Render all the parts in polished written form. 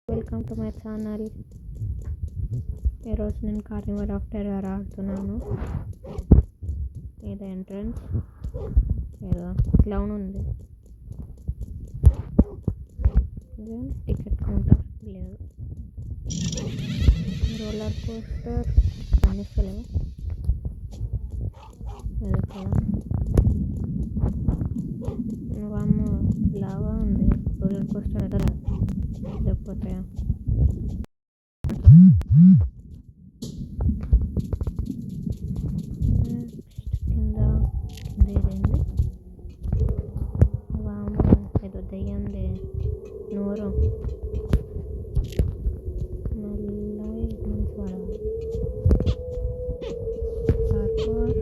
Welcome to my channel. ఈరోజు నేను Carnival of terror ఆడుతున్నాను. ఇది ఎంట్రన్స్, ఏదో క్లౌన్ ఉంది. ఇది టికెట్ కౌంటర్ లేదు. రోలర్ కోస్టర్ అన్నిస్తలేవు. అది వామ్మ లావా ఉంది. రోలర్ కోస్టర్ కదా లేకపోతే కింద ఇదేంది వాము ఏదో దయ్యంది నోరు మళ్ళీ నుంచి పడాలి. పార్కోర్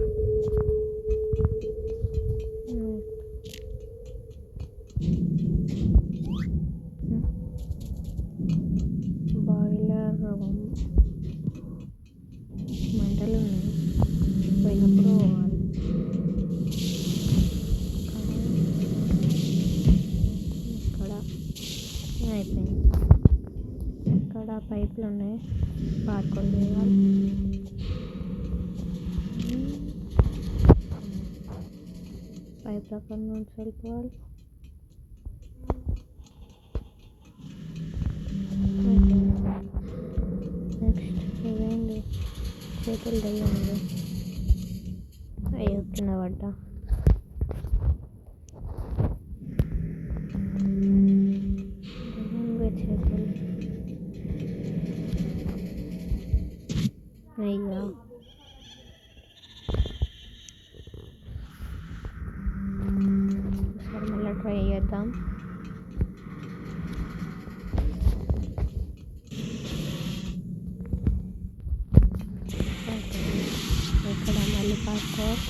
బాయిలర్ మంటలు ఉన్నాయి. పోయినప్పుడు పోవాలి. ఇక్కడ అయిపోయింది. ఇక్కడ పైపులు ఉన్నాయి. పార్కోర్ చేయాలి. పైప్ అక్కడ నుంచి వెళ్ళిపోవాలి. నెక్స్ట్ ఇవేంటి చేతులు దయ్యండి. అయ్యో కింద పడ్డా. చేతులు అయ్యో ఒకసారి మళ్ళీ ట్రై చేద్దాం. ఇక్కడ మళ్ళీ పార్కోర్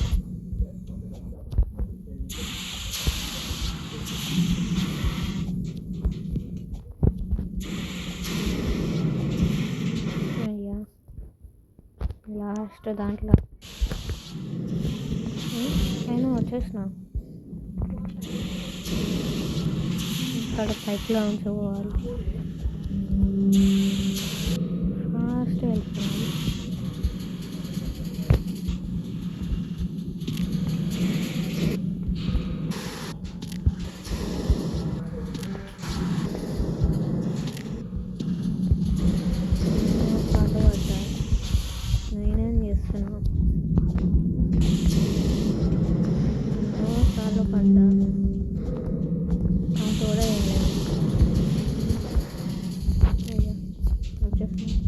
అయ్యా లాస్ట్ దాంట్లో నేను వచ్చేసిన. ఇక్కడ పైప్లో ఉంచుకోవాలి. ఫాస్ట్ వెళ్తున్నాను. పాట పడ్డా. నేనేం చేస్తున్నా? సార్లు పడ్డా. కౌంట్ కూడా ఏం లేదు. అయ్యా వచ్చేస్తున్నా.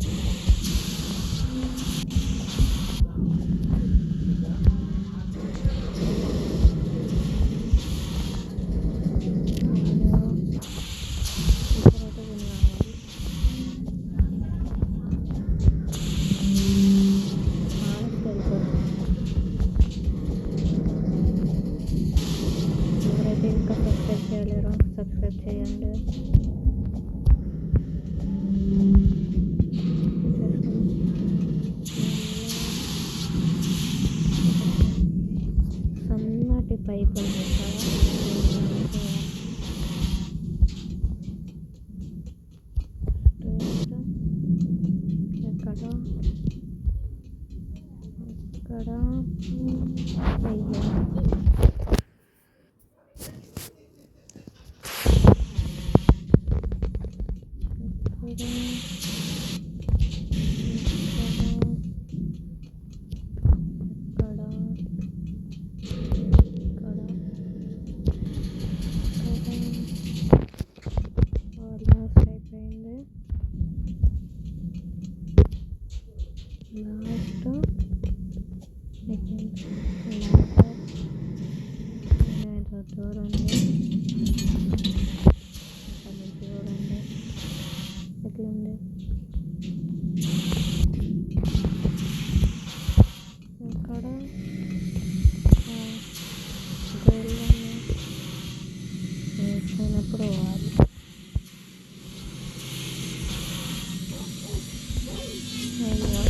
ఎవరైతే ఇంకా సబ్స్క్రైబ్ చేయలేరో సబ్స్క్రైబ్ చేయండి. సన్నటి పైపు ఎక్కడ ఇక్కడ అయ్యో ఆల్మోస్ట్ అయిపోయింది. లాస్ట్ ఏదో దూరం ఉంది. అక్కడ నుంచి చూడండి ఎట్లుంది. అక్కడ గోల్డ్ వేసినప్పుడు పోవాలి. అయ్యో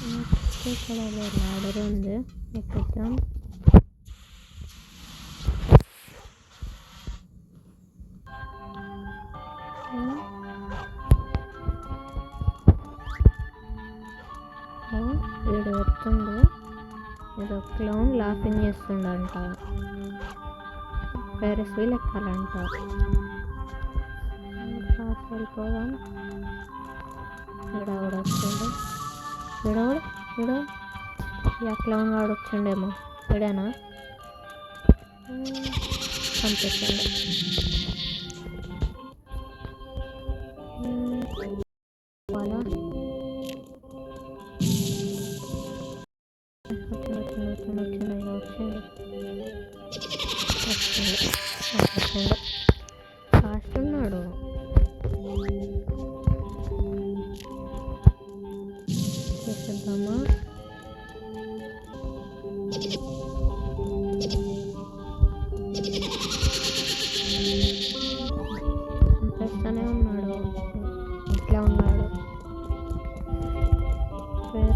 నెక్స్ట్ ఇక్కడ ల్యాడర్ ఉంది, ఎక్కుతాం. వీడు వస్తుండు, ఏదో క్లౌన్ లాఫింగ్ చేస్తుండంట, ఫెరస్ వీల్ ఎక్కాలంట. ఫాస్ట్ వెళ్ళిపోదాం. వీడు వస్తుండు, వీడు క్లౌన్ వాడు వచ్చిండేమో, వీడేనా పంపిస్తాడు. అలా వచ్చిండు ఫాస్ట్ ఉన్నాడు. చేసేద్దామా? చంపేస్తానే ఉన్నాడు, ఇట్లా ఉన్నాడు. వేరే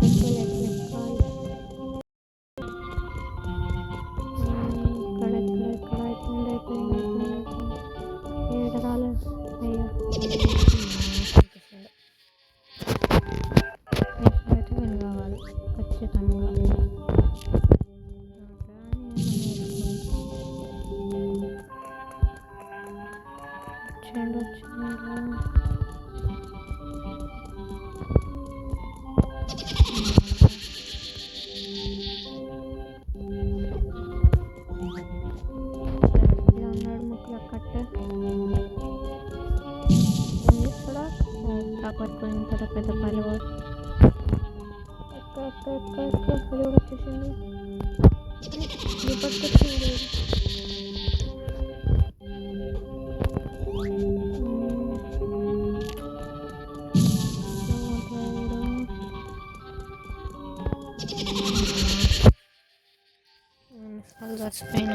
పట్టుకొని పెద్ద పని ఎక్కడ వచ్చేసింది, పట్టుకొచ్చింది. పైన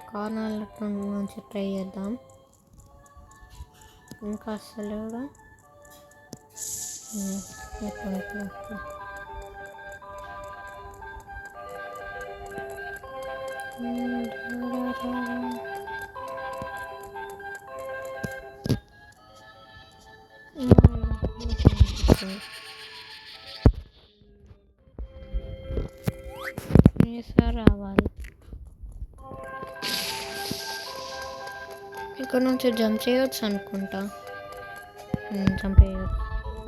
కార్నర్ నుంచి ట్రై చేద్దాం. ఇంకా అసలు కూడా రావాలి. ఇక్కడ నుంచి జంప్ చేయొచ్చు అనుకుంటా, చంపేయచ్చు.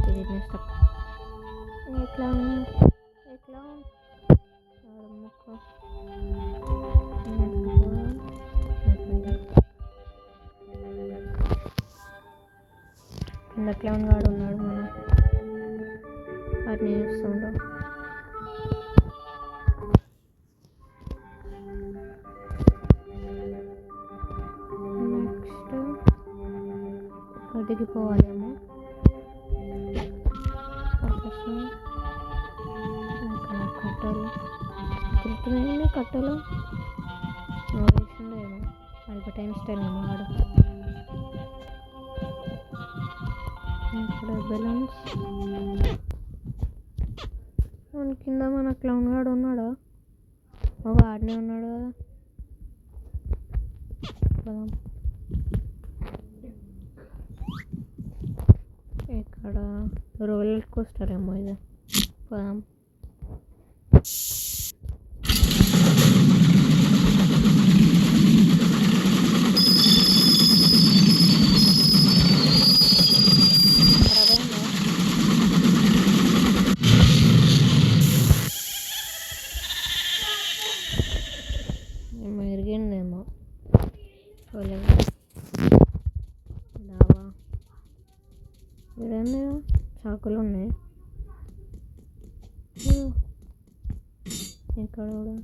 ఇది ఎట్లా కింద క్లౌన్ వాడు ఉన్నాడు, మనం వాటిని చూస్తుంటాం. నెక్స్ట్ దిగిపోవాలేమో. కట్టలు వేసిండేమో, ఆల్బర్ట్ ఐన్స్టైన్ ఏమో ఆడ. ఇక్కడ బెలూన్స్ కింద మన క్లౌన్ గాడు ఉన్నాడా? ఆడనే ఉన్నాడు కదా. ఇక్కడ రోలర్ కోస్టర్ ఏమో ఇది, పోదాం. ఎరిగిండేమో దావా. ఇదేంటి చాకులు ఉన్నాయి ఇక్కడ కూడా.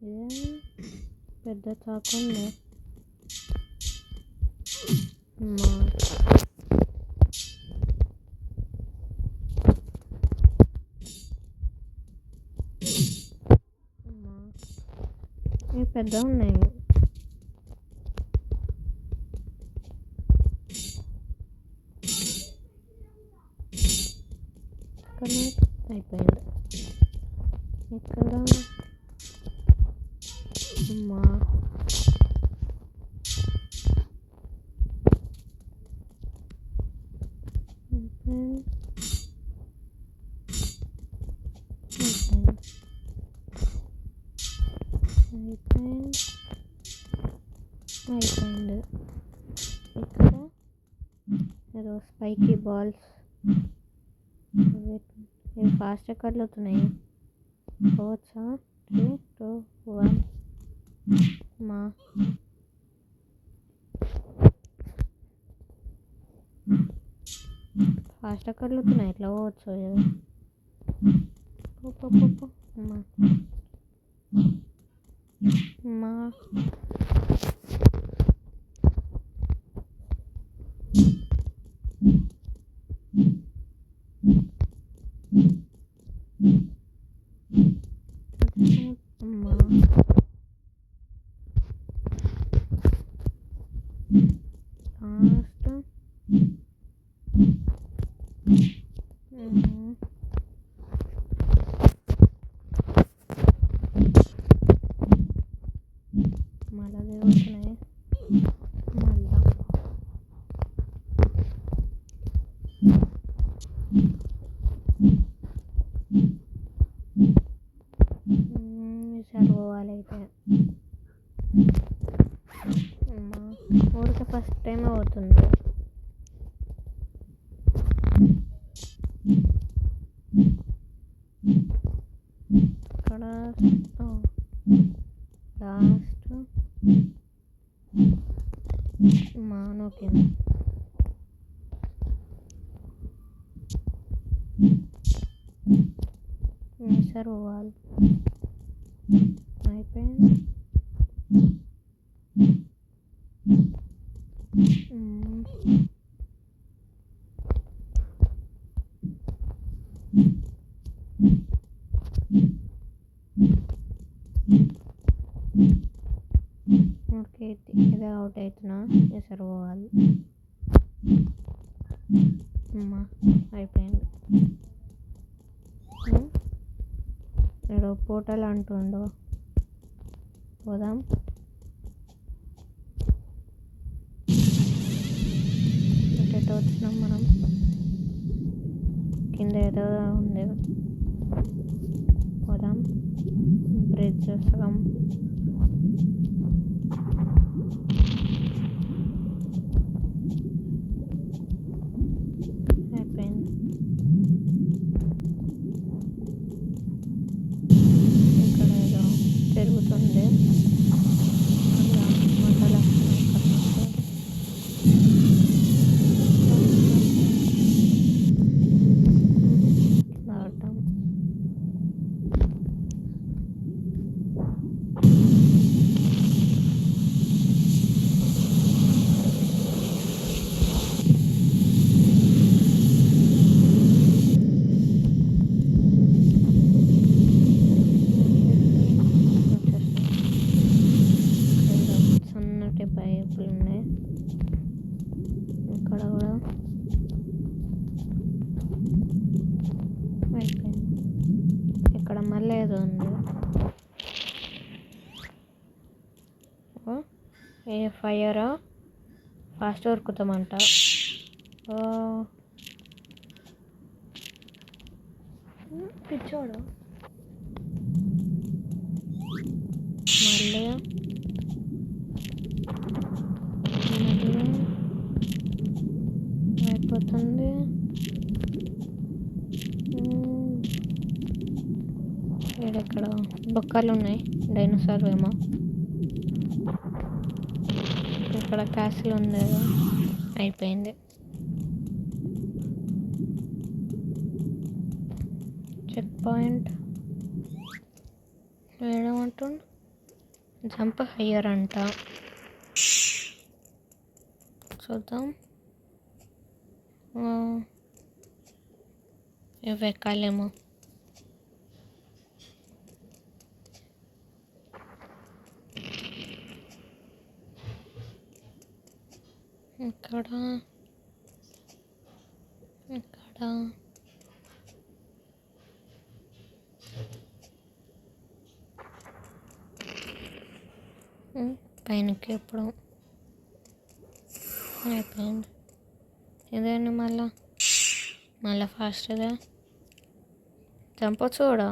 ఇదే పెద్ద చాకు ఉంది. ఇవి పెద్ద ఉన్నాయి. అయిపోయింది. ఇక్కడ అమ్మా అయిపోయింది. ఇక్కడ ఏదో స్పైకీ బాల్స్ ఇవి ఫాస్ట్ కదులుతున్నాయి. పోవచ్చా? 3, 2, 1 మా ఫాస్ట్ కదులుతున్నాయి. ఎట్లా పోవచ్చు? అమ్మా అమ్మా అమ్మా లాస్ట్ మళ్ళా తిరుగుతున్నాయి. మళ్ళా ఈసారి పోవాలైతే. అమ్మా ఊరికే ఫస్ట్ టైం అవుతుంది. ఇక్కడ లాస్ట్ మా నోకింది. ఈసారి పోవాలి. అయిపోయింది. ఓకే, ఇదే అవుట్ అవుతున్నా. ఈసారి పోవాలి. అమ్మా అయిపోయింది. ఏడో పోర్టల్ అంటుండో. పోదాం. ఎటు వచ్చినాం మనం? కింద ఏదో ఉంది. పోదాం. బ్రిడ్జ్ సగం అయిపోయింది. ఇక్కడ ఏదో తిరుగుతుంది. మంటలు దాటం. సన్నటి పైపులు ఉన్నాయి. ఇక్కడ కూడా అయిపోయింది. ఇక్కడ మళ్ళీ ఏదో ఉంది. ఏ ఫైర్ ఫాస్ట్ ఉరుకుతామంట. పిచ్చోడు. మళ్ళీ అయిపోతుంది. ఇక్కడ బొక్కలు ఉన్నాయి. డైనోసార్ ఏమో. ఇక్కడ క్యాసిల్ ఉంది. అయిపోయింది. చెక్ పాయింట్ ఏమంటుండు? జంప్ హయ్యర్ అంట. చూద్దాం. ఇవి ఎక్కాలేమో. ఇక్కడ పైనకి ఎప్పుడు అయిపోయింది. ఇదేంటి మళ్ళీ ఫాస్ట్ ఇదే చంపొచ్చు కూడా.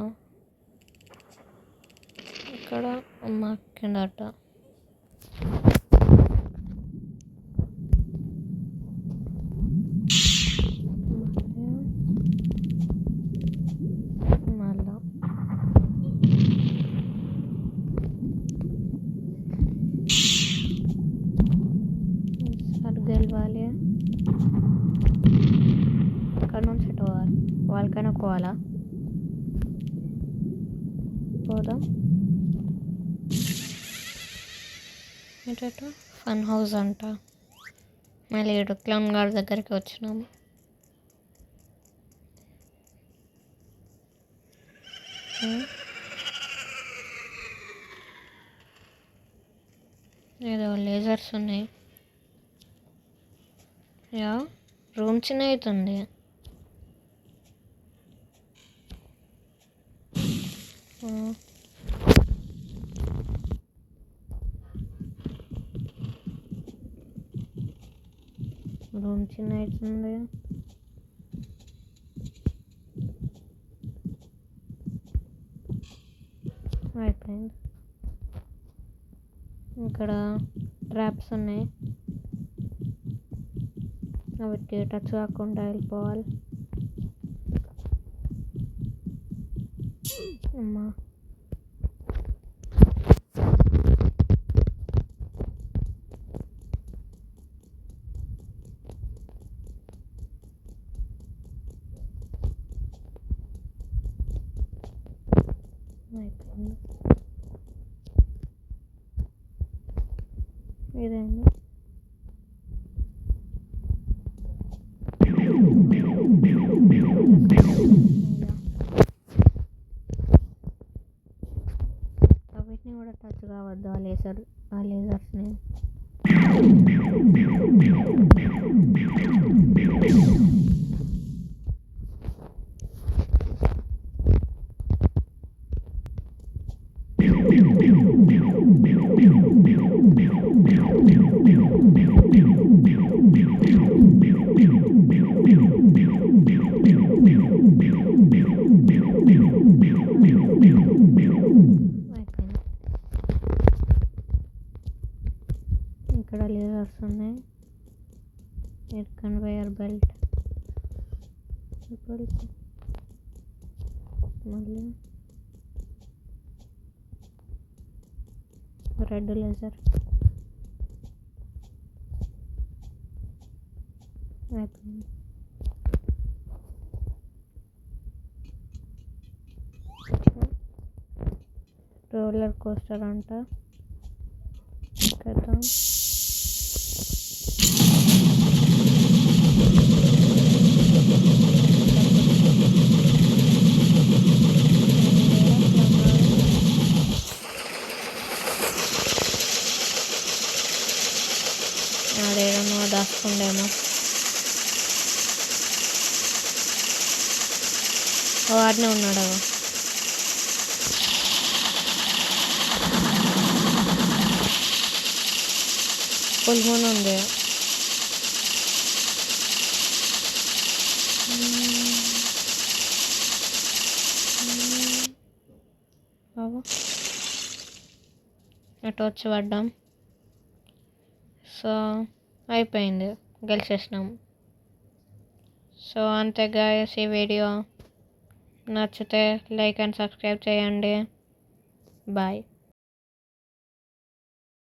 ఇక్కడ అమ్మ కిందట మళ్ళా సరి గెలవాలి. ఇక్కడ నుంచి ఇటు పోవాలి. వాళ్ళకైనా పోవాలా? పోదాం. ఇటు ఫన్ హౌస్ అంట. మళ్ళీ ఇటు క్లౌన్ గార్డ్ దగ్గరికి వచ్చినాము. ఏదో లేజర్స్ ఉన్నాయి. యా రూమ్ చిన్న అవుతుంది. రూమ్ చిన్న అవుతుంది. అయిపోయింది. ఇక్కడ ట్రాప్స్ ఉన్నాయి. వాటికి టచ్ కాకుండా వెళ్ళిపోవాలి. అమ్మా అయిపోయింది. ఇదేంటి వీటిని కూడా టచ్ కావద్దు. ఆ లేజర్స్ని. ఇక్కడ లేజర్స్ ఉన్నాయి. Conveyor belt. మళ్ళీ రెడ్ లేజర్. అయిపోయింది. రోలర్ కోస్టర్ అంట. కదా అదేమో దాచుకుండేమో. వాడినే ఉన్నాడు. పుల్మోన్ ఉంది. అటు వచ్చి పడ్డాం. సో అయిపోయింది, గెలిచేసినాం. సో అంతే గాయ్స్, ఈ వీడియో నచ్చితే లైక్ అండ్ సబ్స్క్రైబ్ చేయండి. బాయ్.